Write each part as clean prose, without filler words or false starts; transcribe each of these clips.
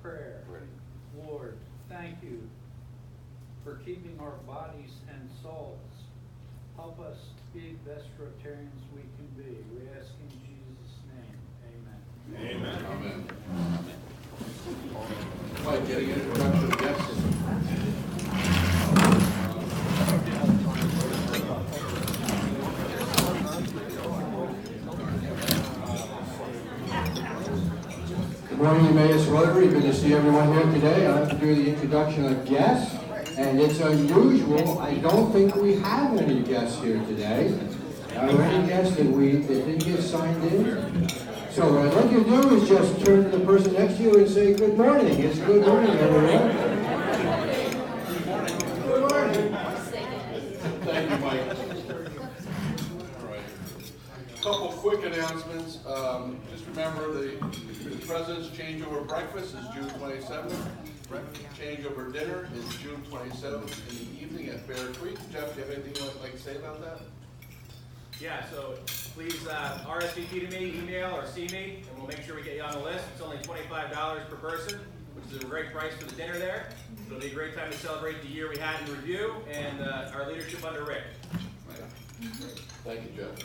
prayer. Lord, thank you for keeping our bodies and souls. Help us to be the best Rotarians we can be. We ask in Jesus' name. Amen. Amen. Amen. Mike, getting an introduction of guests. Good morning, Emmaus Rotary. Good to see everyone here today. I have to do the introduction of guests, and it's unusual. I don't think we have any guests here today. Are there any guests that didn't get signed in? So what I'd like you to do is just turn to the person next to you and say, good morning. It's good morning, everyone. Good morning. Thank you, Mike. All right. A couple quick announcements. Just remember the President's changeover breakfast is June 27th. Changeover dinner is June 27th in the evening at Bear Creek. Jeff, do you have anything you'd like to say about that? Yeah, so please RSVP to me, email, or see me, and we'll make sure we get you on the list. It's only $25 per person, which is a great price for the dinner there. It'll be a great time to celebrate the year we had in review and our leadership under Rick. Thank you, Jeff.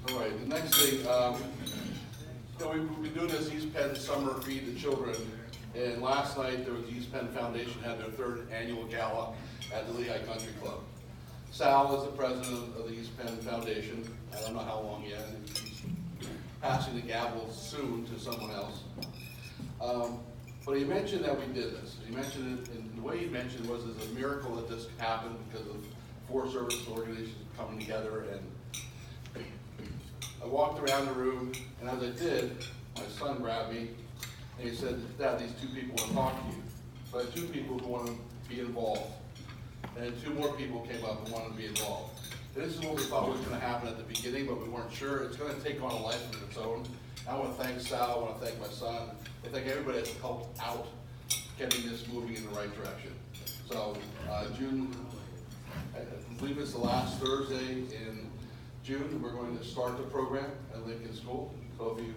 All right, the next thing, we've been doing this East Penn Summer Feed the Children, and last night there was the East Penn Foundation had their 3rd annual gala at the Lehigh Country Club. Sal is the president of the East Penn Foundation. I don't know how long yet. He's passing the gavel soon to someone else. But he mentioned that we did this. He mentioned it, and the way he mentioned it was it's a miracle that this happened because of 4 service organizations coming together. And I walked around the room, and as I did, my son grabbed me, and he said, Dad, these 2 people want to talk to you. So I had 2 people who want to be involved. And 2 more people came up and wanted to be involved. And this is what we thought was going to happen at the beginning, but we weren't sure. It's going to take on a life of its own. I want to thank Sal, I want to thank my son, I thank everybody that's helped out getting this moving in the right direction. So June, I believe it's the last Thursday in June, we're going to start the program at Lincoln School. So if you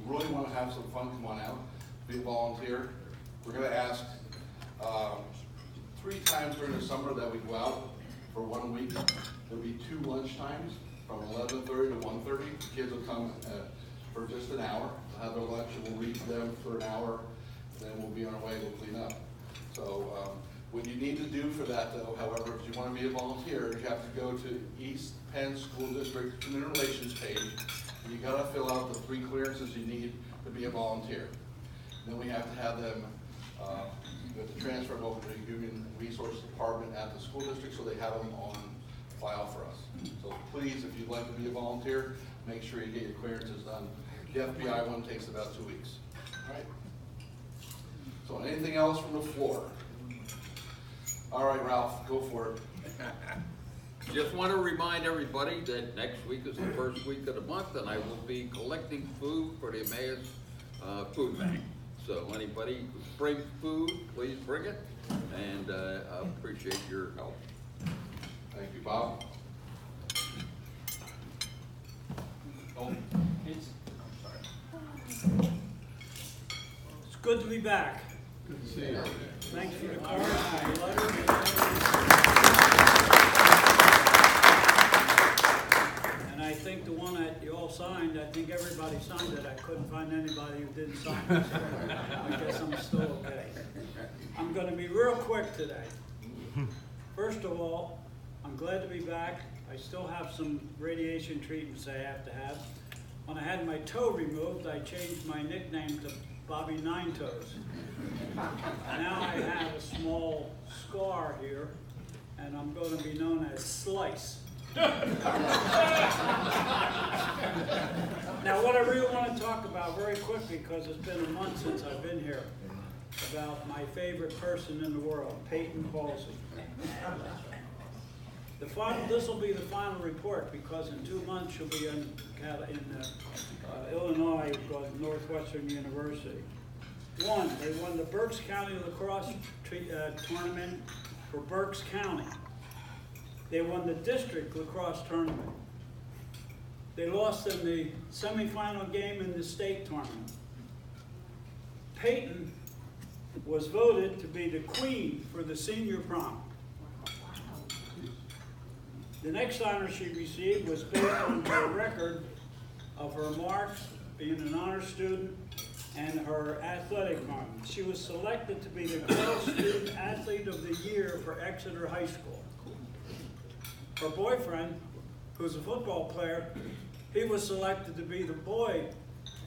really want to have some fun, come on out, be a volunteer. We're going to ask 3 times during the summer that we go out for 1 week. There'll be 2 lunch times from 11:30 to 1:30. The kids will come for just an hour. They'll have their lunch and we'll read to them for an hour. Then we'll be on our way, we'll clean up. So what you need to do for that though, however, if you want to be a volunteer, you have to go to East Penn School District Community Relations page. You got to fill out the 3 clearances you need to be a volunteer. Then we have to have them we have to transfer them over to the Human Resources Department at the school district so they have them on file for us. So please, if you'd like to be a volunteer, make sure you get your clearances done. The FBI one takes about 2 weeks. All right? So anything else from the floor? All right, Ralph, go for it. Just want to remind everybody that next week is the first week of the month, and I will be collecting food for the Emmaus Food Bank. So anybody who brings food, please bring it, and I appreciate your help. Thank you, Bob. It's good to be back. Good to see you. Thanks for the cards and the letters. And I think the one that you all signed, I think everybody signed it. I couldn't find anybody who didn't sign it. So I guess I'm still okay. I'm going to be real quick today. First of all, I'm glad to be back. I still have some radiation treatments I have to have. When I had my toe removed, I changed my nickname to Bobby Nine Toes. Now I have a small scar here, and I'm going to be known as Slice. Now what I really want to talk about very quickly, because it's been a month since I've been here, about my favorite person in the world, Peyton Halsey. This will be the final report because in 2 months she'll be in Illinois, Northwestern University. They won the Berks County lacrosse tournament for Berks County. They won the district lacrosse tournament. They lost in the semifinal game in the state tournament. Peyton was voted to be the queen for the senior prom. The next honor she received was based on her record of her marks, being an honor student, and her athletic mark. She was selected to be the Girl Student Athlete of the Year for Exeter High School. Her boyfriend, who's a football player, he was selected to be the Boy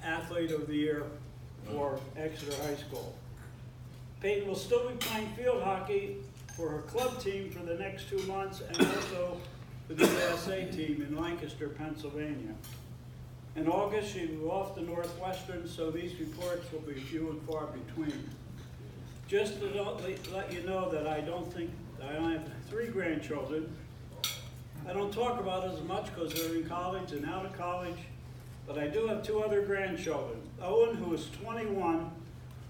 Athlete of the Year for Exeter High School. Peyton will still be playing field hockey for her club team for the next 2 months and also for the USA team in Lancaster, Pennsylvania. In August, she will off to Northwestern, so these reports will be few and far between. Just to let you know that I only have 3 grandchildren. I don't talk about it as much because they're in college and out of college, but I do have 2 other grandchildren. Owen, who is 21,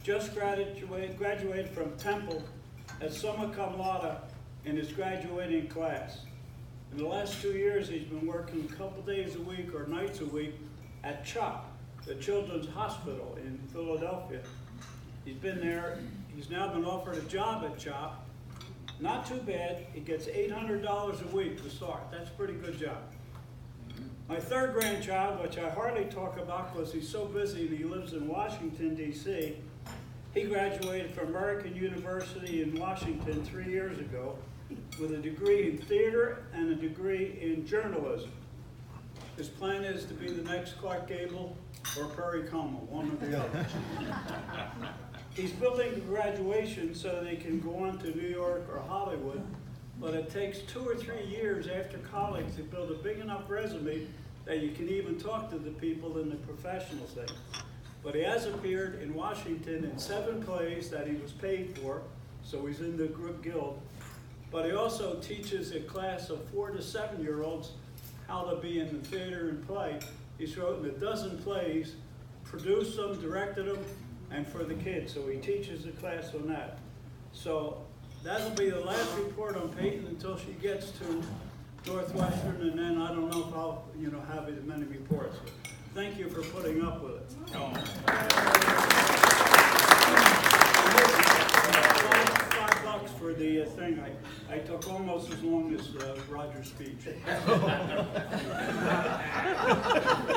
just graduated from Temple as summa cum laude in his graduating class. In the last 2 years, he's been working a couple days a week or nights a week at CHOP, the Children's Hospital in Philadelphia. He's been there. He's now been offered a job at CHOP. Not too bad. He gets $800 a week to start. That's a pretty good job. My 3rd grandchild, which I hardly talk about because he's so busy and he lives in Washington, D.C., he graduated from American University in Washington 3 years ago with a degree in theater and a degree in journalism. His plan is to be the next Clark Gable or Perry Como, one or the other. He's building the graduation so they can go on to New York or Hollywood, but it takes 2 or 3 years after college to build a big enough resume that you can even talk to the people in the professional thing. But he has appeared in Washington in 7 plays that he was paid for, so he's in the guild. But he also teaches a class of 4 to 7-year-olds how to be in the theater and play. He's written a dozen plays, produced them, directed them, and for the kids. So he teaches a class on that. So that'll be the last report on Peyton until she gets to Northwestern, and then I don't know if I'll have as many reports. Thank you for putting up with it. $5 for the thing. I took almost as long as Roger's speech.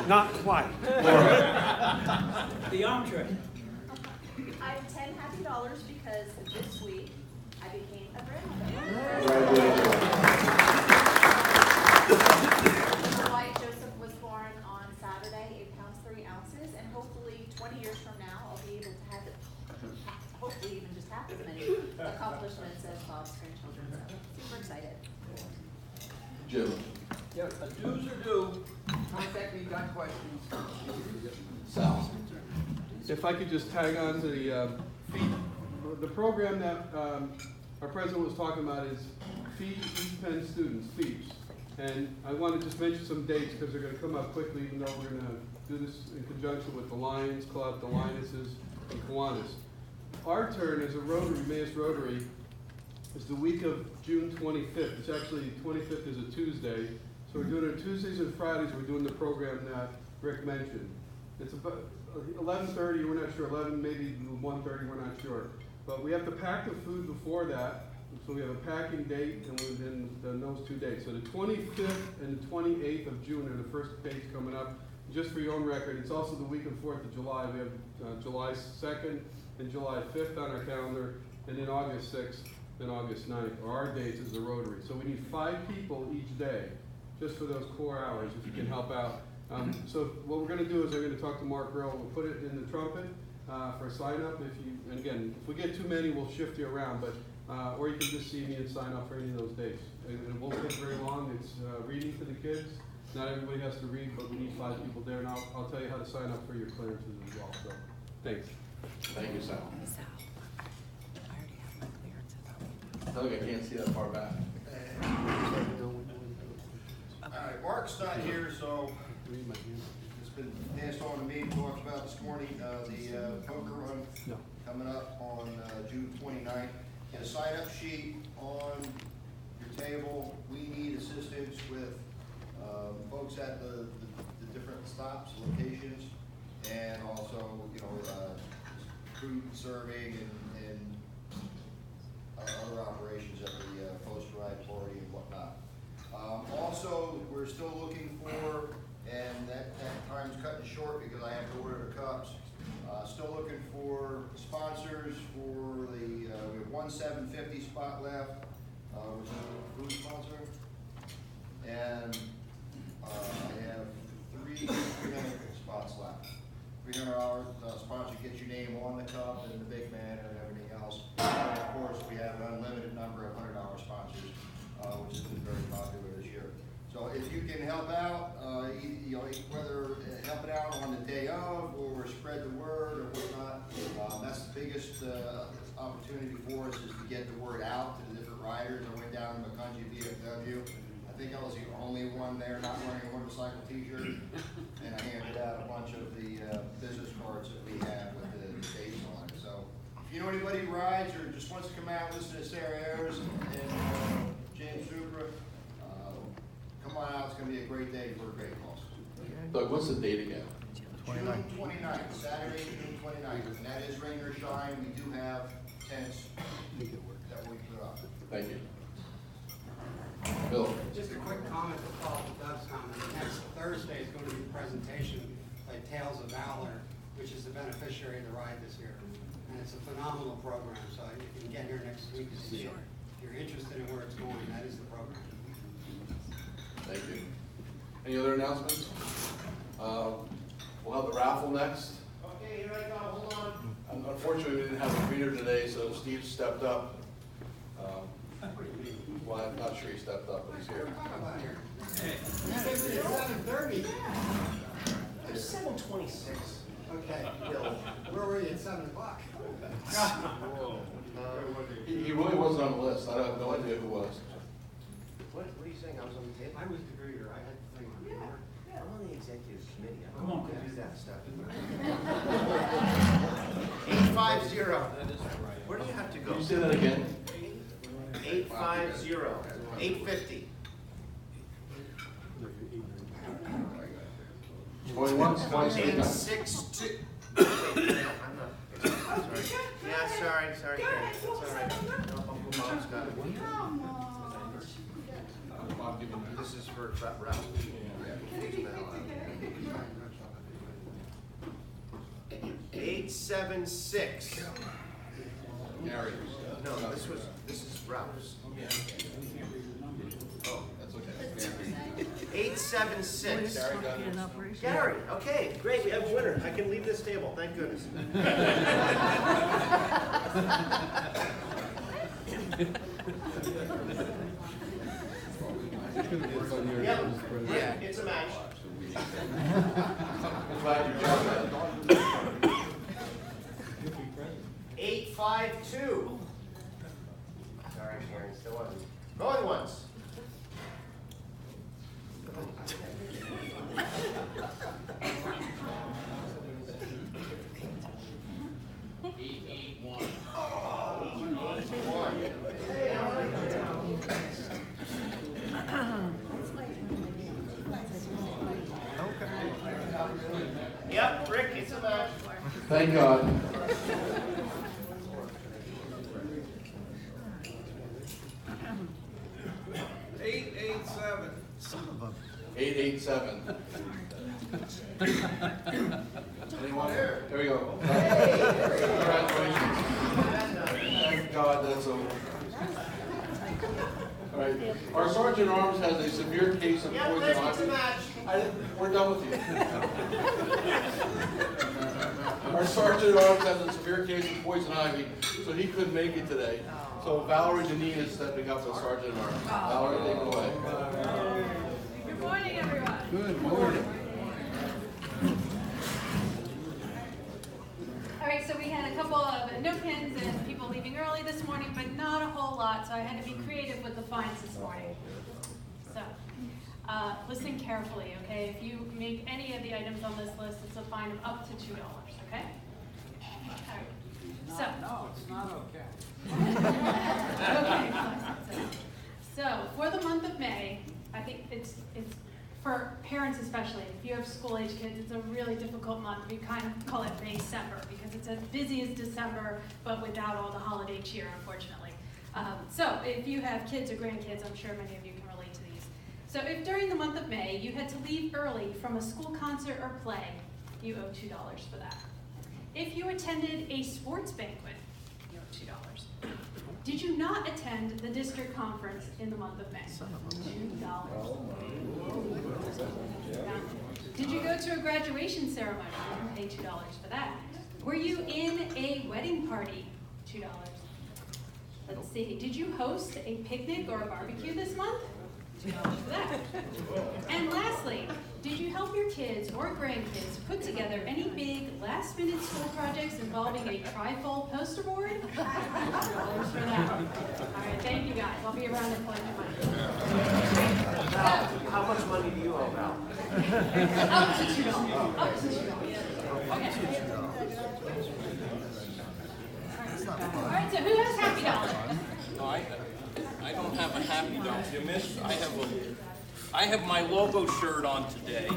Not quite. The entree. I have 10 happy dollars because this week I became a grandmother. Wyatt Joseph was born on Saturday, 8 pounds 3 ounces, and hopefully 20 years from now I'll be able to have hopefully even just half as many accomplishments as Bob's grandchildren. So super excited. Jim. Yeah, do's or do, contact me, got questions. Sal. If I could just tag on to the program that our president was talking about is Feed East Penn students, FEEPS. And I want to just mention some dates because they're going to come up quickly, even though we're going to do this in conjunction with the Lions Club, the Lionesses, and Kiwanis. Our turn as a Rotary, Emmaus Rotary, is the week of June 25th. It's actually, 25th is a Tuesday. So we're doing it Tuesdays and Fridays. We're doing the program that Rick mentioned. It's about 11:30, we're not sure, 11, maybe 1:30, we're not sure. But we have to pack the food before that. So we have a packing date and within those 2 days. So the 25th and the 28th of June are the first dates coming up. Just for your own record, it's also the week of 4th of July. We have July 2nd and July 5th on our calendar, and then August 6th and August 9th are our dates as a Rotary. So we need 5 people each day, just for those core hours, if you can help out. So what we're going to do is I'm going to talk to Mark Grill. We'll put it in the trumpet for a sign up. And again, if we get too many, we'll shift you around. But or you can just see me and sign up for any of those dates. And it won't take very long. It's reading to the kids. Not everybody has to read, but we need 5 people there. And I'll tell you how to sign up for your clearances as well. So thanks. Thank you, Sal. Doug, I can't see that far back. All right, Mark's not here, so it's been passed on to me to talk about this morning, the poker run coming up on June 29th. Get a sign-up sheet on your table. We need assistance with folks at the different stops, locations, and also, food serving and other operations at the post-ride party and whatnot. Also, we're still looking for, and that time's cutting short because I have to order the cups. Still looking for sponsors for the, we have one 750 spot left, which is a food sponsor. And I have three 300 spots left. $300 sponsor gets your name on the cup and the big banner and everything else. And of course, we have an unlimited number of $100 sponsors, which has been very popular this year. So if you can help out, you know, whether help it out on the day of or spread the word or whatnot, that's the biggest opportunity for us is to get the word out to the different riders. I went down to McCungy VFW. I think I was the only one there not wearing a motorcycle t-shirt, and I handed out a bunch of the business cards that we have with the dates on it. So if you know anybody who rides or just wants to come out and listen to Sarah Ayers and James Supra, come on out. It's going to be a great day for a great cause. Doug, what's the date again? June 29th, Saturday, June 29th, and that is rain or shine. We do have tents that we put up. Thank you. Bill? Just a quick comment to follow up Doug's comment. Next Thursday is going to be a presentation by Tales of Valor, which is the beneficiary of the ride this year. And it's a phenomenal program, so if you can get here next week to see it. If you're interested in where it's going, that is the program. Thank you. Any other announcements? We'll have the raffle next. Okay, here I go. Hold on. Unfortunately, we didn't have a greeter today, so Steve stepped up. Well, I'm not sure he stepped up, but he's here. It's 7:30. It's 7:26. Okay, Bill. Where were you at 7 o'clock? He really wasn't on the list. I have no idea who was. What are you saying? I was on the table? I was the greeter. I had the thing on. I'm on the executive committee. I Come on, don't do that stuff. 850. Where do you have to go? Can you say that again? 850, 850. Going once, twice, three times. 862. Wait, no, I'm not. Sorry. Yeah, sorry. It's all right. No, Uncle Mom's got it. This is for Ralph. Yeah. 876. Gary. No, this is Ralph's. Oh, that's okay. 876. Gary got it. Gary, okay, great, we have a winner. I can leave this table, thank goodness. Yeah, it's a match. Glad you brought that. 852. Sorry, Sharon, still on. Going once. Yep, Rick, it's a match. Thank God. Eight, seven. Anyone? There we go. Congratulations. Thank God that's over. All right. Our Sergeant at Arms has a severe case of Yep, poison Rick, it's a ivy. match. We're done with you. Our Sergeant at Arms has a severe case of poison ivy, so he couldn't make it today. So Valerie Deneen is stepping up as Sergeant at Arms. Valerie, take it away. Good morning, everyone. Good morning. All right, so we had a couple of no pins and people leaving early this morning, but not a whole lot, so I had to be creative with the fines this morning. So, listen carefully, okay? If you make any of the items on this list, it's a fine of up to $2, okay? All right. So. No, it's not okay. Okay, fine. So, for the month of May, I think it's for parents especially, if you have school-age kids, it's a really difficult month. We kind of call it May-December because it's as busy as December, but without all the holiday cheer, unfortunately. So if you have kids or grandkids, I'm sure many of you can relate to these. So if during the month of May you had to leave early from a school concert or play, you owe $2 for that. If you attended a sports banquet, you owe $2. Did you not attend the district conference in the month of May? $2. Did you go to a graduation ceremony? You pay $2 for that. Were you in a wedding party? $2. Let's see, did you host a picnic or a barbecue this month? $2 for that. And lastly, did you help your kids or grandkids put together any big last-minute school projects involving a trifold poster board? $2 for that. All right, thank you guys. I'll be around to collect your money. How much money do you owe, Val? Up to $2. Up to $2. Okay. All right, so who has happy dollar? No, I don't have a happy dollar. You missed. I have my logo shirt on today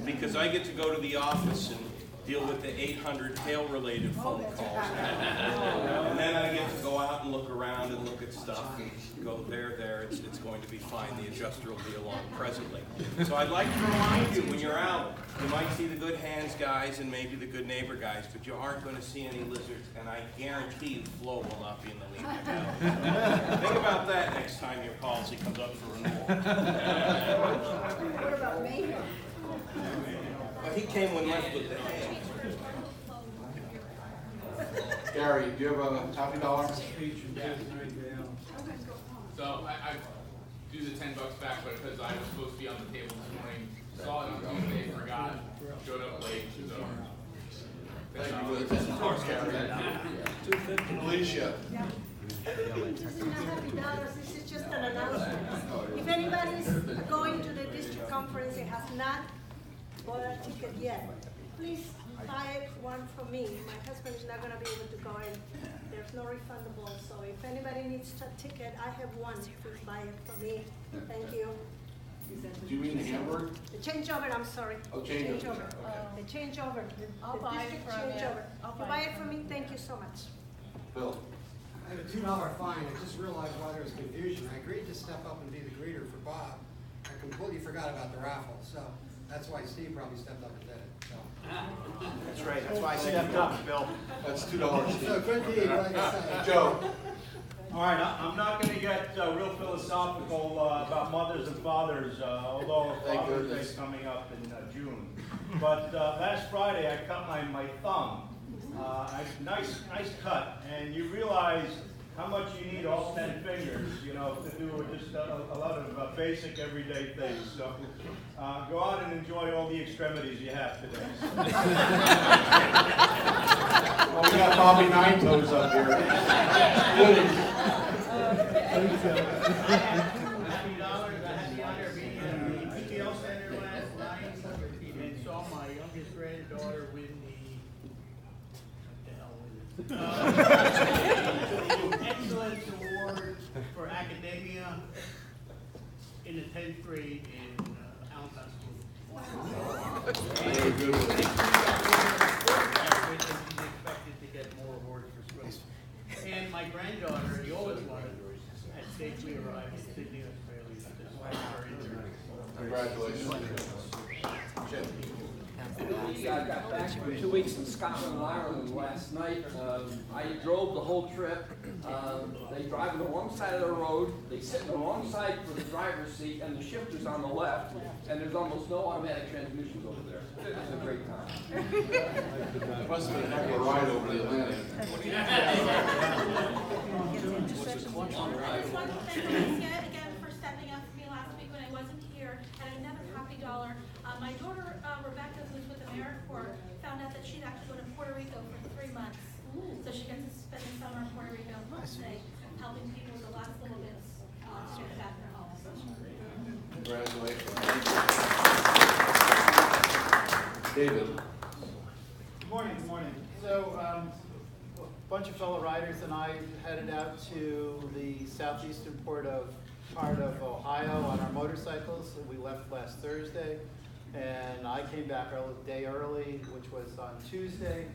because I get to go to the office and deal with the 800 hail-related phone calls. And then I get to go out and look around and look at stuff and go, there, it's going to be fine. The adjuster will be along presently. So I'd like to remind you, when you're out, you might see the good hands guys and maybe the good neighbor guys, but you aren't going to see any lizards, and I guarantee the flow will not be in the lead. Think about that next time your policy comes up for renewal. What about me? But he came when left with the hand. Gary, do you have a happy dollar? So I do the $10 back, but because I was supposed to be on the table this morning, saw it on Tuesday, forgot, showed up late, so. Thank you for the $10, Gary. Alicia. This is not happy dollars, this is just an announcement. If anybody's going to the district conference and has not bought a ticket yet, please buy one for me. My husband is not gonna be able to go in. There's no refundable, so if anybody needs a ticket, I have one. Please buy it for me. Thank you. Do you mean Hamburg? The changeover, I'm sorry. Oh, changeover. The changeover. I'll The buy it district from you. changeover. I'll You buy buy it it for me, thank you so much. Bill? I have a $2 fine. I just realized why there was confusion. I agreed to step up and be the greeter for Bob. I completely forgot about the raffle, so that's why Steve probably stepped up and did it. So. That's right, that's why I stepped up, Bill. That's $2, Steve. So good deed, like I say. Joe? All right, I'm not going to get real philosophical about mothers and fathers, although Father's Day is coming up in June. But last Friday, I cut my thumb. Nice cut, and you realize how much you need all 10 fingers, you know, to do just a lot of basic everyday things. So go out and enjoy all the extremities you have today. Well, we got Bobby Nine Toes up here. Happy dollars. I had the honor of being in the PTL Center last night and saw my youngest granddaughter win the Excellence Award for Academia in the 10th grade in Allentown School. Very good. She's expected to get more awards for school. And my granddaughter, the oldest one, had safely arrived in Sydney, Australia. Congratulations. Jim? Yeah, I got back from 2 weeks in Scotland and Ireland last night. I drove the whole trip. They drive on the wrong side of the road. They sit on the wrong side for the driver's seat, and the shifter's on the left. And there's almost no automatic transmissions over there. It was a great time. Must have been a heck of a ride over the Atlantic. Again for stepping up for me last week when I wasn't here, and another happy dollar. My daughter Rebecca, who's with AmeriCorps, found out that she'd actually go to Puerto Rico for 3 months. So she gets to spend the summer in Puerto Rico, mostly helping people with the last little bits to get back their homes. Congratulations. David? Good morning, good morning. So, a bunch of fellow riders and I headed out to the southeastern part of Ohio on our motorcycles. We left last Thursday, and I came back a day early, which was on Tuesday.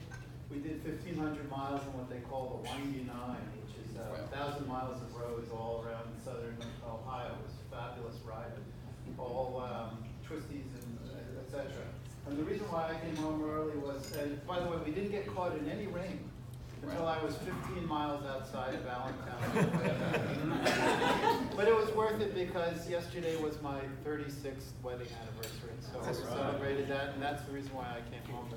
we did 1,500 miles in what they call the Windy Nine, which is 1,000 miles of roads all around southern Ohio. It was a fabulous ride, all twisties and et cetera. And the reason why I came home early was, by the way, we didn't get caught in any rain until I was 15 miles outside of Allentown. But it was worth it because yesterday was my 36th wedding anniversary. So I celebrated that, and that's the reason why I came home.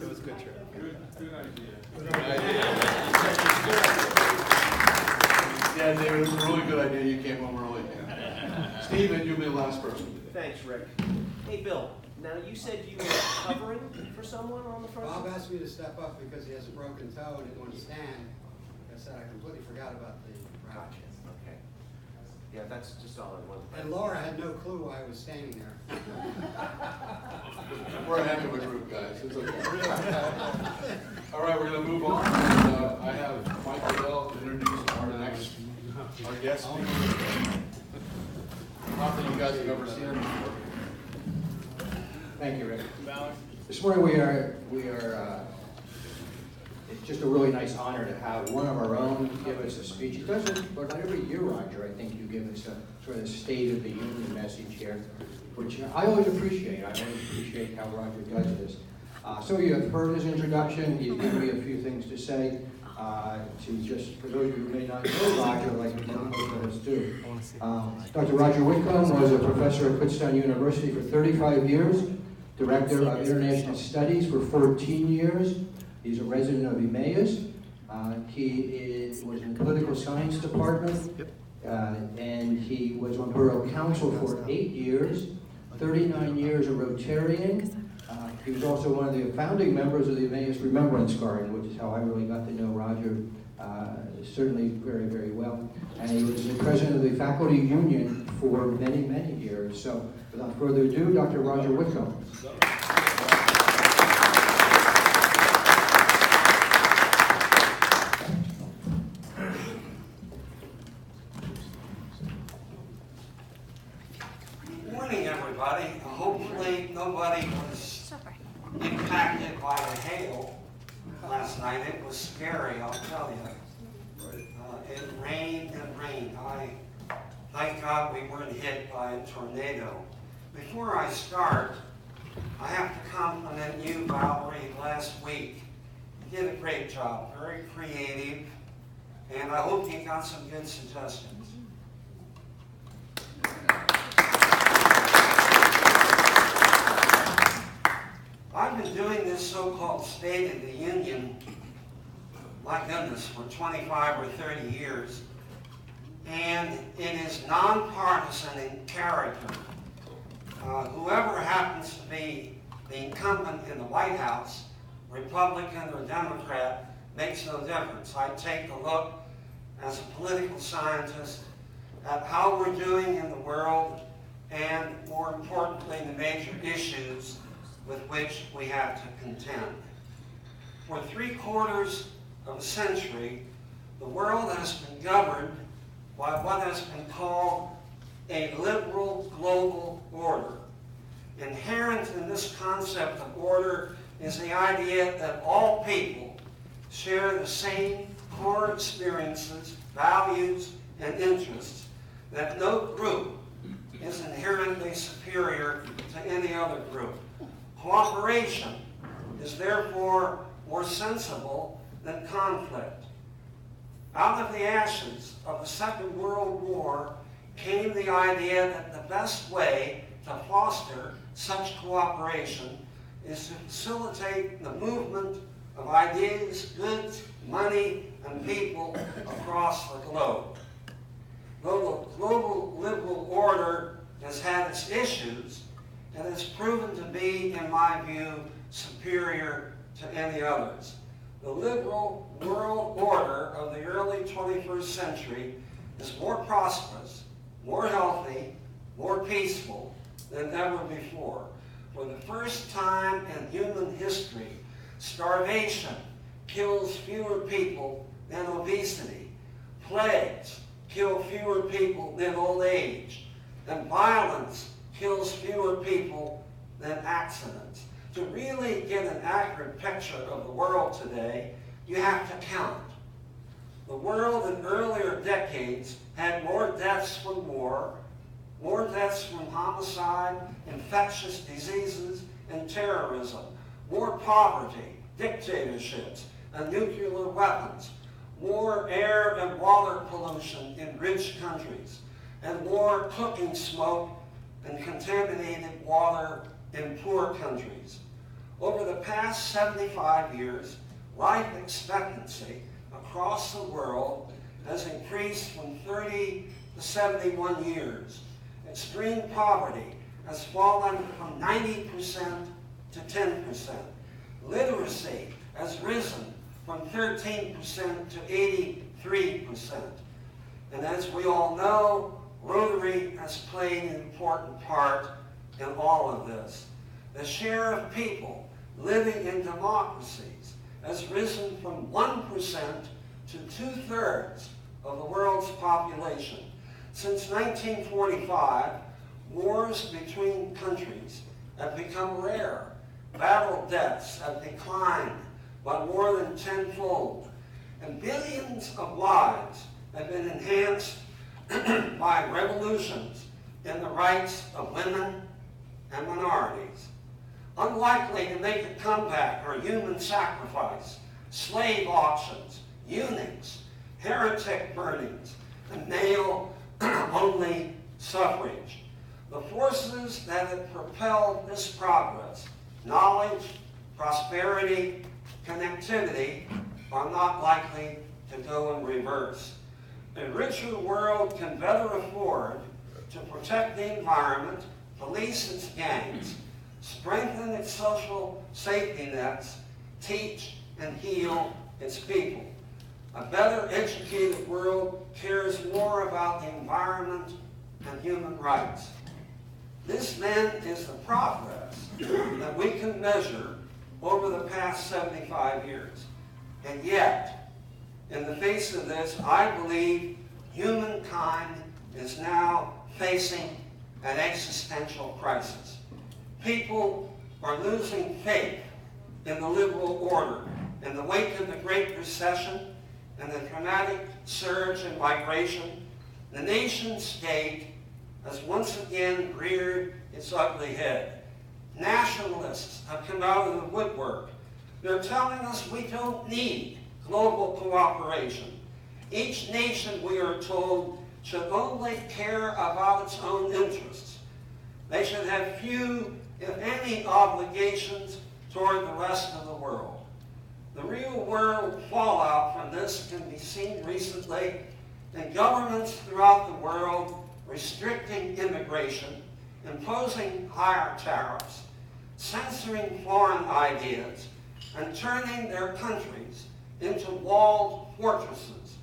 It was a good trip. Good idea. Good idea. Yeah, David, it was a really good idea. You came home early. Stephen, you'll be the last person. Thanks, Rick. Hey, Bill, now you said you were covering for someone on the front? Bob asked me to step up because he has a broken toe and didn't want to stand. Like I said, I completely forgot about the route. Gotcha, okay. Yeah, that's just all I wanted. And Laura had no clue why I was standing there. We're a heck of a group, guys. It's okay. All right, we're going to move on. I have Mike Liddell introduce our guest speaker. Not that you guys have ever seen him before. Thank you, Rick. This morning we are. It's just a really nice honor to have one of our own give us a speech. He does it, but not every year, Roger. I think you give us a sort of State of the Union message here, which I always appreciate. I always appreciate how Roger does this. So you have heard his introduction. He's given me a few things to say. To just, for those of you who may not know Roger, like most of us do. Dr. Roger Whitcomb was a professor at Kutztown University for 35 years, director of international studies for 14 years. He's a resident of Emmaus. He was in the political science department, and he was on borough council for 8 years, 39 years a Rotarian. He was also one of the founding members of the Emmaus Remembrance Garden, which is how I really got to know Roger certainly very, very well. And he was the president of the faculty union for many, many years. So without further ado, Dr. Roger Whitcomb. Good morning, everybody. Hopefully nobody was impacted by the hail last night. It was scary, I'll tell you. It rained and rained. Thank God we weren't hit by a tornado. Before I start, I have to compliment you, Valerie, last week. You did a great job, very creative, and I hope you got some good suggestions. I've been doing this so-called State of the Union, my goodness, for 25 or 30 years, and it is nonpartisan in character. Whoever happens to be the incumbent in the White House, Republican or Democrat, makes no difference. I take a look as a political scientist at how we're doing in the world and, more importantly, the major issues with which we have to contend. For 3/4 of a century, the world has been governed by what has been called a liberal global order. Inherent in this concept of order is the idea that all people share the same core experiences, values, and interests, that no group is inherently superior to any other group. Cooperation is therefore more sensible than conflict. Out of the ashes of the Second World War came the idea that the best way to foster such cooperation is to facilitate the movement of ideas, goods, money, and people across the globe. Though the global liberal order has had its issues, and has proven to be, in my view, superior to any others. The liberal world order of the early 21st century is more prosperous, more healthy, more peaceful than ever before. For the first time in human history, starvation kills fewer people than obesity. Plagues kill fewer people than old age. And violence kills fewer people than accidents. To really get an accurate picture of the world today, you have to count. The world in earlier decades had more deaths from war, more deaths from homicide, infectious diseases, and terrorism, more poverty, dictatorships, and nuclear weapons, more air and water pollution in rich countries, and more cooking smoke and contaminated water in poor countries. Over the past 75 years, life expectancy across the world has increased from 30 to 71 years. Extreme poverty has fallen from 90% to 10%. Literacy has risen from 13% to 83%. And as we all know, Rotary has played an important part in all of this. The share of people living in democracies has risen from 1% to 2/3 of the world's population. Since 1945, wars between countries have become rare. Battle deaths have declined by more than tenfold, and billions of lives have been enhanced by revolutions in the rights of women and minorities. Unlikely to make a comeback are human sacrifice, slave auctions, eunuchs, heretic burnings, and male-only suffrage. The forces that have propelled this progress, knowledge, prosperity, connectivity, are not likely to go in reverse. A richer world can better afford to protect the environment, police its gangs, strengthen its social safety nets, teach and heal its people. A better educated world cares more about the environment and human rights. This then is the progress that we can measure over the past 75 years. And yet, in the face of this, I believe humankind is now facing an existential crisis. People are losing faith in the liberal order. In the wake of the Great Recession and the dramatic surge in migration, the nation state has once again reared its ugly head. Nationalists have come out of the woodwork. They're telling us we don't need global cooperation. Each nation, we are told, should only care about its own interests. They should have few, if any, obligations toward the rest of the world. The real world fallout from this can be seen recently in governments throughout the world restricting immigration, imposing higher tariffs, censoring foreign ideas, and turning their countries into walled fortresses,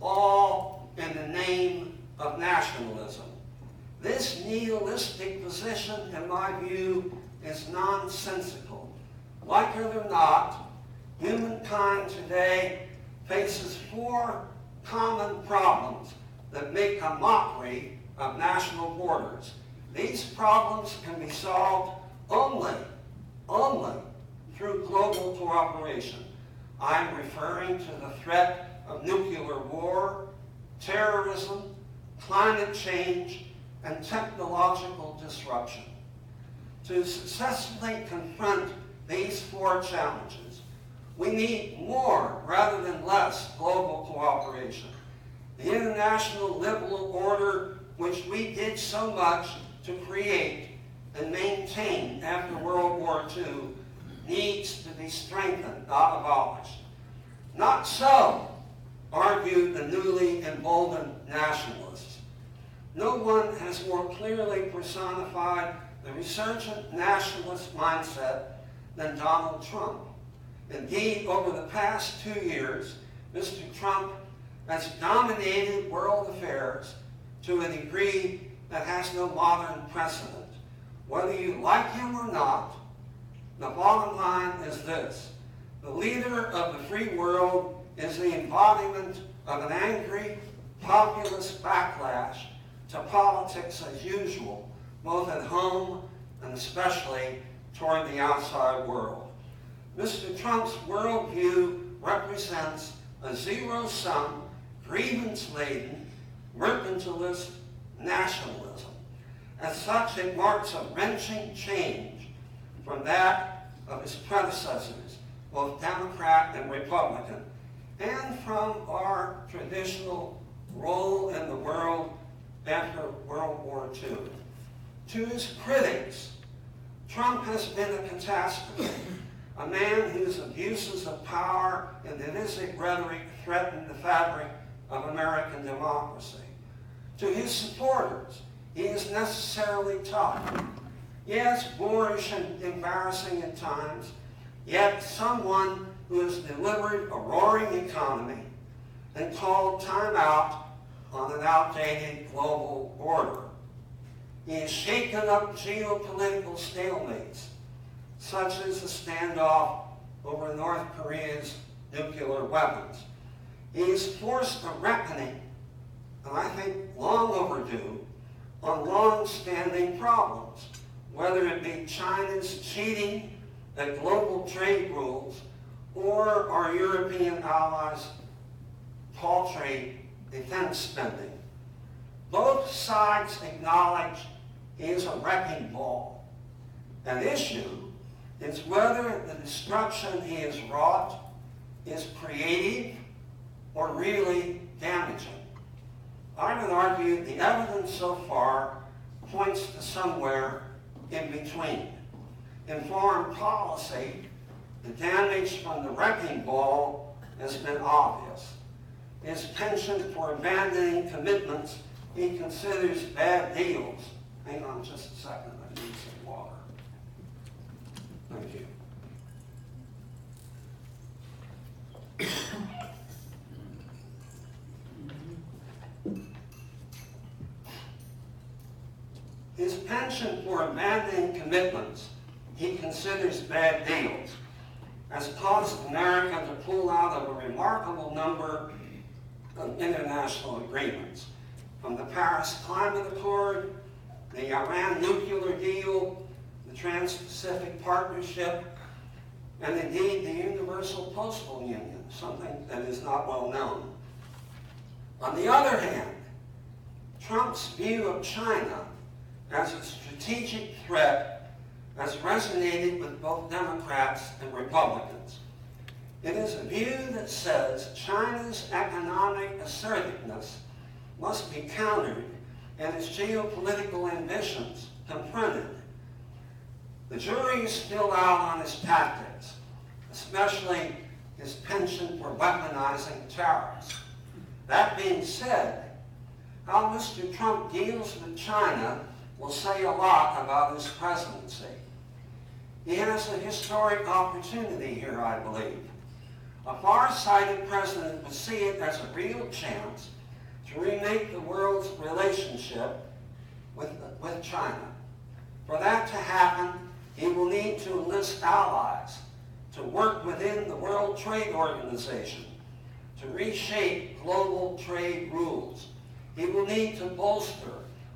all in the name of nationalism. This nihilistic position, in my view, is nonsensical. Like it or not, humankind today faces 4 common problems that make a mockery of national borders. These problems can be solved only through global cooperation. I'm referring to the threat of nuclear war, terrorism, climate change, and technological disruption. To successfully confront these 4 challenges, we need more rather than less global cooperation. The international liberal order, which we did so much to create and maintain after World War II, needs to be strengthened, not abolished. Not so, argued the newly emboldened nationalists. No one has more clearly personified the resurgent nationalist mindset than Donald Trump. Indeed, over the past 2 years, Mr. Trump has dominated world affairs to a degree that has no modern precedent. Whether you like him or not, the bottom line is this: the leader of the free world is the embodiment of an angry, populist backlash to politics as usual, both at home and especially toward the outside world. Mr. Trump's worldview represents a zero-sum, grievance-laden, mercantilist nationalism. As such, it marks a wrenching change from that of his predecessors, both Democrat and Republican, and from our traditional role in the world after World War II. To his critics, Trump has been a catastrophe, a man whose abuses of power and divisive rhetoric threaten the fabric of American democracy. To his supporters, he is necessarily tough. Yes, boorish and embarrassing at times, yet someone who has delivered a roaring economy and called time out on an outdated global order. He has shaken up geopolitical stalemates, such as the standoff over North Korea's nuclear weapons. He has forced a reckoning, and I think long overdue, on long-standing problems, whether it be China's cheating at global trade rules or our European allies' paltry defense spending. Both sides acknowledge he is a wrecking ball. An issue is whether the destruction he has wrought is creative or really damaging. I would argue the evidence so far points to somewhere in between. In foreign policy, the damage from the wrecking ball has been obvious. His penchant for abandoning commitments he considers bad deals. Hang on just a second, I need some water. Thank you. His penchant for abandoning commitments he considers bad deals has caused America to pull out of a remarkable number of international agreements, from the Paris Climate Accord, the Iran nuclear deal, the Trans-Pacific Partnership, and indeed the Universal Postal Union, something that is not well known. On the other hand, Trump's view of China as a strategic threat has resonated with both Democrats and Republicans. It is a view that says China's economic assertiveness must be countered and its geopolitical ambitions confronted. The jury is still out on his tactics, especially his penchant for weaponizing tariffs. That being said, how Mr. Trump deals with China will say a lot about his presidency. He has a historic opportunity here, I believe. A far-sighted president would see it as a real chance to remake the world's relationship with China. For that to happen, he will need to enlist allies to work within the World Trade Organization to reshape global trade rules. He will need to bolster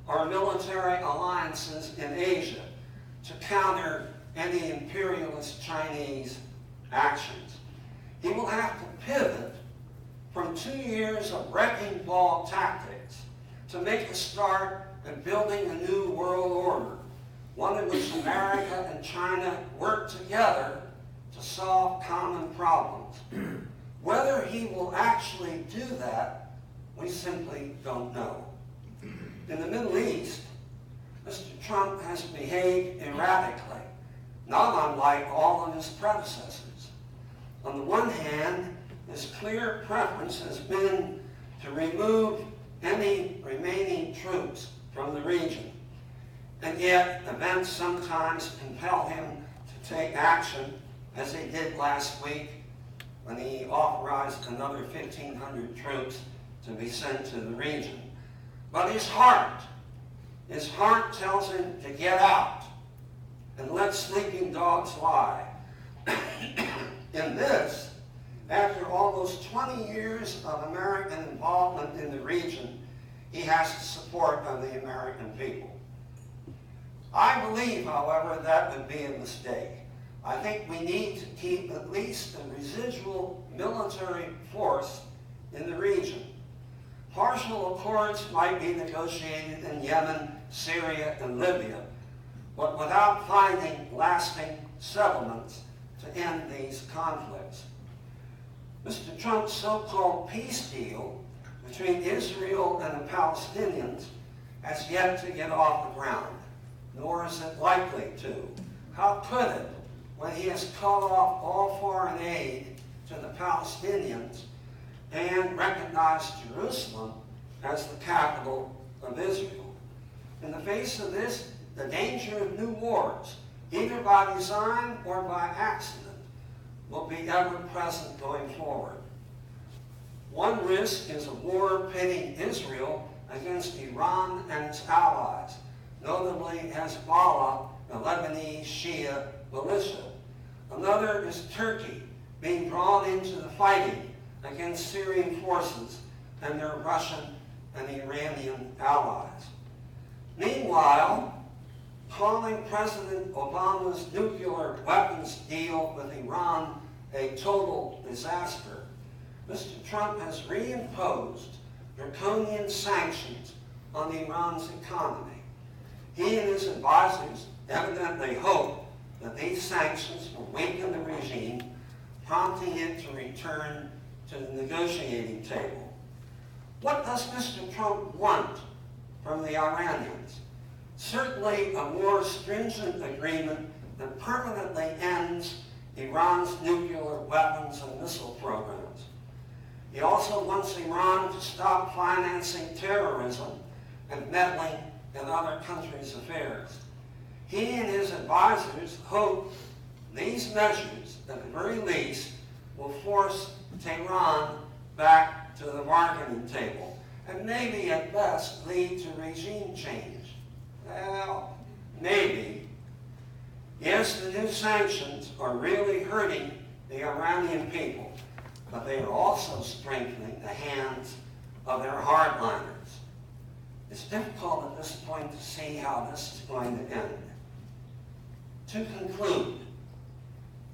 our military alliances in Asia to counter any imperialist Chinese actions. He will have to pivot from 2 years of wrecking ball tactics to make a start at building a new world order, one in which America and China work together to solve common problems. Whether he will actually do that, we simply don't know. In the Middle East, Mr. Trump has behaved erratically, not unlike all of his predecessors. On the one hand, his clear preference has been to remove any remaining troops from the region. And yet, events sometimes compel him to take action, as he did last week when he authorized another 1,500 troops to be sent to the region. But his heart tells him to get out and let sleeping dogs lie. In this, after almost 20 years of American involvement in the region, he has the support of the American people. I believe, however, that would be a mistake. I think we need to keep at least a residual military force in the region. Partial accords might be negotiated in Yemen, Syria, and Libya, but without finding lasting settlements to end these conflicts. Mr. Trump's so-called peace deal between Israel and the Palestinians has yet to get off the ground, nor is it likely to. How could it, when he has cut off all foreign aid to the Palestinians and recognized Jerusalem as the capital of Israel? In the face of this, the danger of new wars, either by design or by accident, will be ever present going forward. One risk is a war pitting Israel against Iran and its allies, notably Hezbollah, the Lebanese Shia militia. Another is Turkey being drawn into the fighting against Syrian forces and their Russian and Iranian allies. Meanwhile, calling President Obama's nuclear weapons deal with Iran a total disaster, Mr. Trump has reimposed draconian sanctions on Iran's economy. He and his advisors evidently hope that these sanctions will weaken the regime, prompting it to return to the negotiating table. What does Mr. Trump want from the Iranians? Certainly a more stringent agreement that permanently ends Iran's nuclear weapons and missile programs. He also wants Iran to stop financing terrorism and meddling in other countries' affairs. He and his advisors hope these measures, at the very least, will force Tehran back to the bargaining table and maybe at best lead to regime change. Well, maybe. Yes, the new sanctions are really hurting the Iranian people, but they are also strengthening the hands of their hardliners. It's difficult at this point to see how this is going to end. To conclude,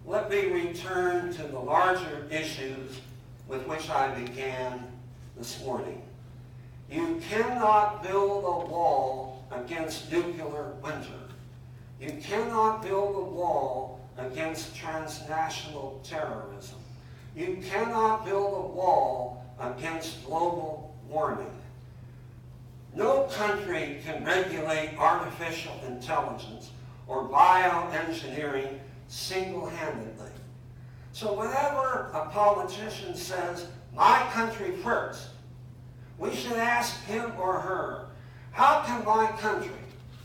let me return to the larger issues with which I began this morning. You cannot build a wall against nuclear winter. You cannot build a wall against transnational terrorism. You cannot build a wall against global warming. No country can regulate artificial intelligence or bioengineering single-handedly. So whenever a politician says, "My country first," we should ask him or her, how can my country,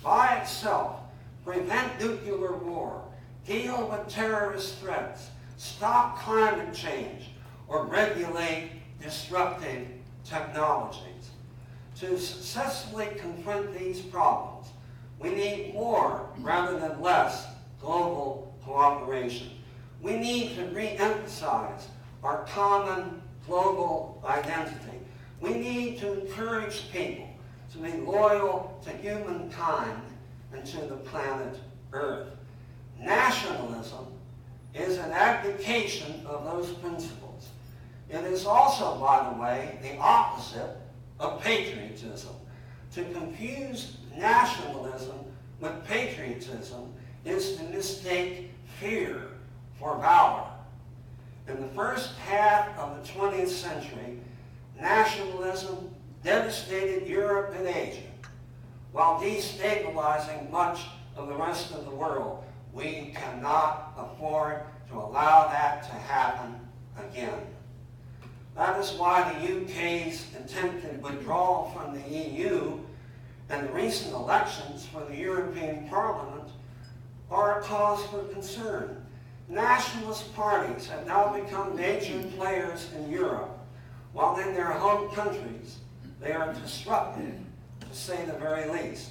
by itself, prevent nuclear war, deal with terrorist threats, stop climate change, or regulate disruptive technologies? To successfully confront these problems, we need more rather than less global cooperation. We need to re-emphasize our common global identity. We need to encourage people to be loyal to humankind and to the planet Earth. Nationalism is an abdication of those principles. It is also, by the way, the opposite of patriotism. To confuse nationalism with patriotism is to mistake fear for valor. In the first half of the 20th century, nationalism devastated Europe and Asia, while destabilizing much of the rest of the world. We cannot afford to allow that to happen again. That is why the UK's attempted withdrawal from the EU and the recent elections for the European Parliament are a cause for concern. Nationalist parties have now become major players in Europe, while in their home countries they are disruptive, to say the very least.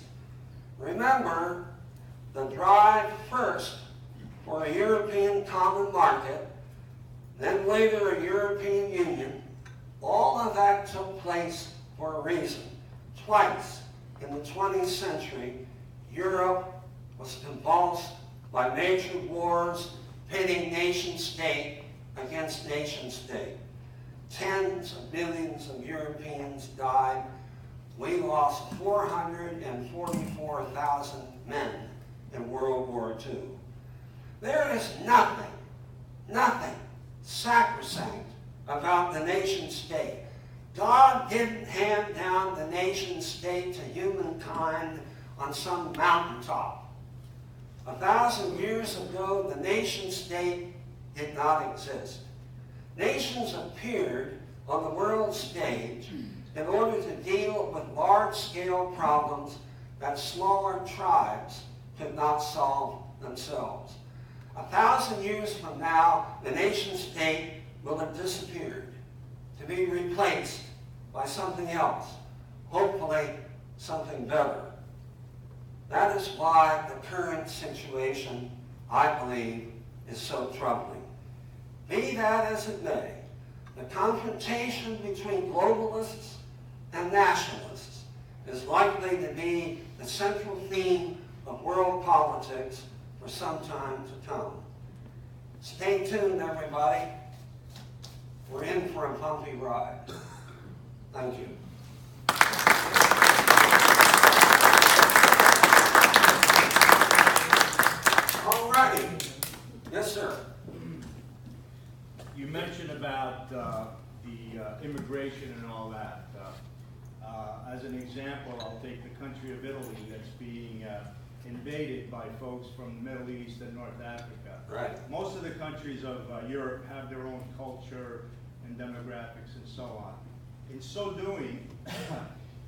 Remember, the drive first for a European common market, then later a European Union, all of that took place for a reason. Twice in the 20th century, Europe was convulsed by major wars pitting nation state against nation state. Tens of millions of Europeans died. We lost 444,000 men in World War II. There is nothing sacrosanct about the nation state. God didn't hand down the nation state to humankind on some mountaintop. 1,000 years ago, the nation state did not exist. Nations appeared on the world stage in order to deal with large-scale problems that smaller tribes could not solve themselves. 1,000 years from now, the nation state will have disappeared, to be replaced by something else, hopefully something better. That is why the current situation, I believe, is so troubling. Be that as it may, the confrontation between globalists and nationalists is likely to be the central theme of world politics for some time to come. Stay tuned, everybody. We're in for a bumpy ride. Thank you. All righty. Yes, sir. You mentioned about the immigration and all that. As an example, I'll take the country of Italy that's being invaded by folks from the Middle East and North Africa. Right. Most of the countries of Europe have their own culture and demographics and so on. In so doing,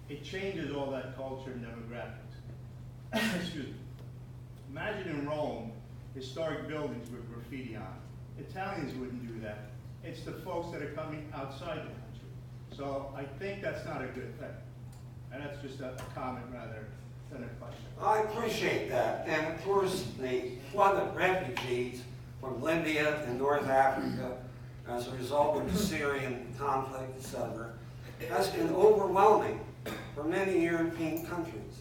it changes all that culture and demographics. Excuse me. Imagine in Rome, historic buildings with graffiti on. Italians wouldn't do that. It's the folks that are coming outside the country. So I think that's not a good thing. And that's just a comment rather than a question. I appreciate that. And of course, the flood of refugees from Libya and North Africa as a result of the Syrian conflict, etc., has been overwhelming for many European countries.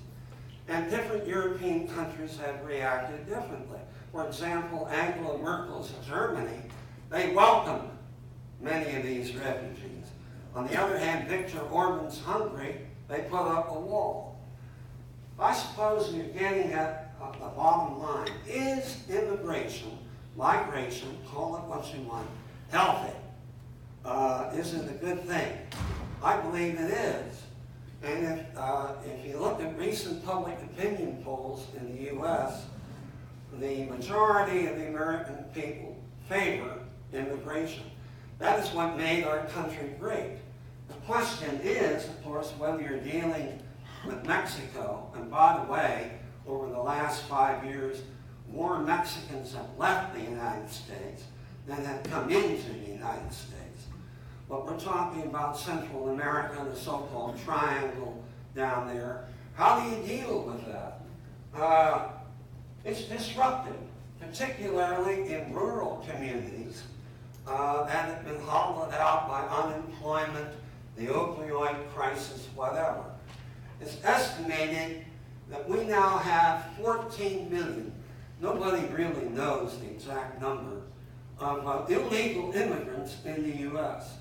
And different European countries have reacted differently. For example, Angela Merkel's Germany, they welcomed many of these refugees. On the other hand, Viktor Orban's Hungary, they put up a wall. I suppose you're getting at the bottom line. Is immigration, migration, call it what you want, healthy? Is it a good thing? I believe it is. And if you look at recent public opinion polls in the U.S., the majority of the American people favor immigration. That is what made our country great. The question is, of course, whether you're dealing with Mexico. And by the way, over the last 5 years, more Mexicans have left the United States than have come into the United States. But we're talking about Central America, the so-called triangle down there. How do you deal with that? It's disruptive, particularly in rural communities that have been hollowed out by unemployment, the opioid crisis, whatever. It's estimated that we now have 14 million, nobody really knows the exact number, of illegal immigrants in the U.S.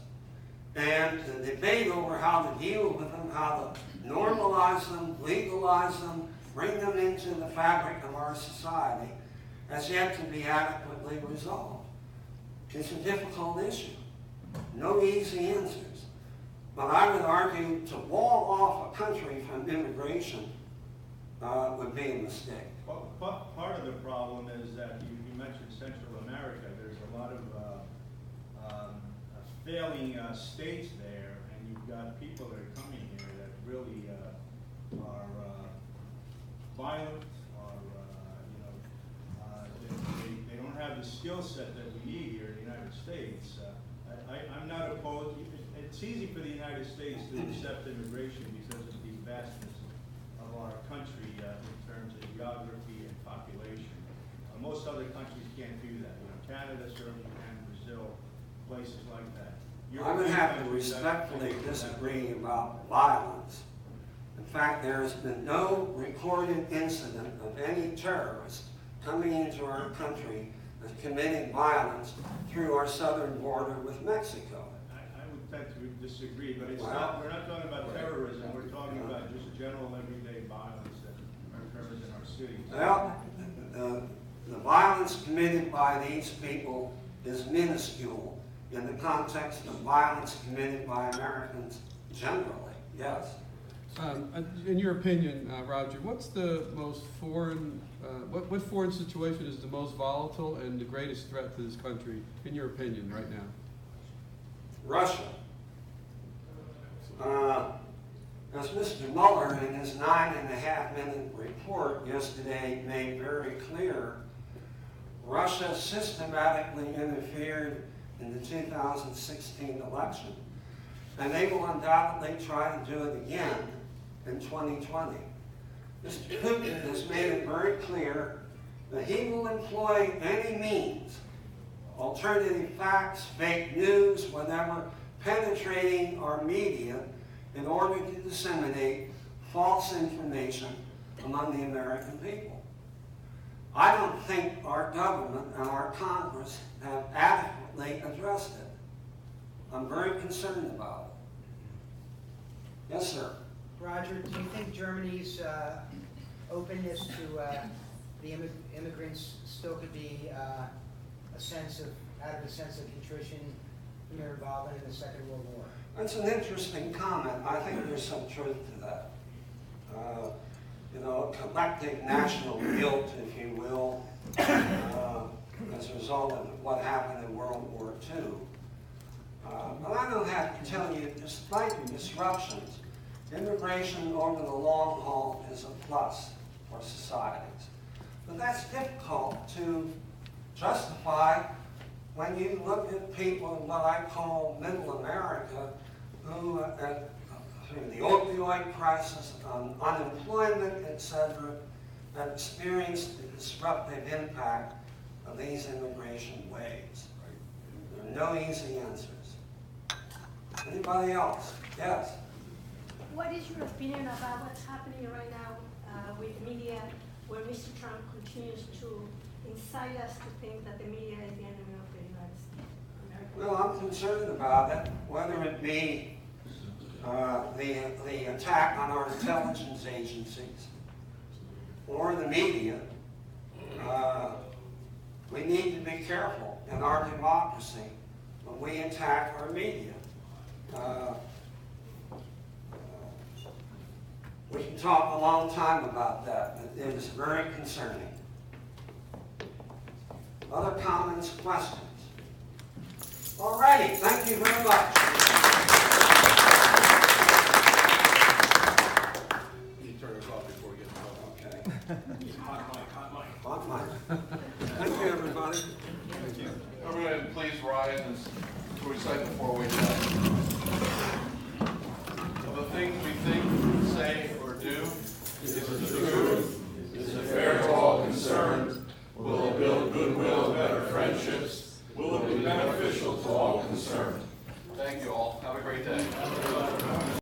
And the debate over how to deal with them, how to normalize them, legalize them, bring them into the fabric of our society, has yet to be adequately resolved. It's a difficult issue. No easy answers. But I would argue to wall off a country from immigration would be a mistake. Well, part of the problem is that you mentioned Central America. There's a lot of failing states there, and you've got people that are coming here that really are violent, or they don't have the skill set that we need here in the United States. I'm not opposed. It's easy for the United States to accept immigration because of the vastness of our country in terms of geography and population. Most other countries can't do that. Canada certainly can, Brazil, places like that. I would have to respectfully disagree about violence. In fact, there has been no recorded incident of any terrorist coming into our country and committing violence through our southern border with Mexico. I would tend to disagree, but it's Well, not, we're not talking about terrorism, we're talking about just general everyday violence that occurs in our city. Well, the violence committed by these people is minuscule in the context of violence committed by Americans generally, yes. In your opinion, Roger, what's the most foreign, what foreign situation is the most volatile and the greatest threat to this country, in your opinion, right now? Russia. As Mr. Mueller in his 9.5-minute report yesterday made very clear, Russia systematically interfered in the 2016 election, and they will undoubtedly try to do it again in 2020. Mr. Putin has made it very clear that he will employ any means, alternative facts, fake news, whatever, penetrating our media in order to disseminate false information among the American people. I don't think our government and our Congress have adequately addressed it. I'm very concerned about it. Yes, sir. Roger, do you think Germany's openness to the immigrants still could be out of a sense of contrition when they're involved in the Second World War? That's an interesting comment. I think there's some truth to that. You know, collective national guilt, if you will, as a result of what happened in World War II. But I don't have to tell you, despite the disruptions, immigration over the long haul is a plus for societies. But that's difficult to justify when you look at people in what I call middle America who, through the opioid crisis, unemployment, etc., have experienced the disruptive impact of these immigration waves. There are no easy answers. Anybody else? Yes? What is your opinion about what's happening right now with media, where Mr. Trump continues to incite us to think that the media is the enemy of the United States? Well, I'm concerned about it, whether it be the attack on our intelligence agencies or the media. We need to be careful in our democracy when we attack our media. We can talk a long time about that, but it is very concerning. Other comments, questions? All righty, thank you very much. You turn us off before we get to Okay. hot mic. Thank you, everybody. Thank you. Everyone, please rise and recite the four-way test. Of the things we think, say, or do, is it the truth? Is it fair to all concerned? Will it build goodwill and better friendships? Will it be beneficial to all concerned?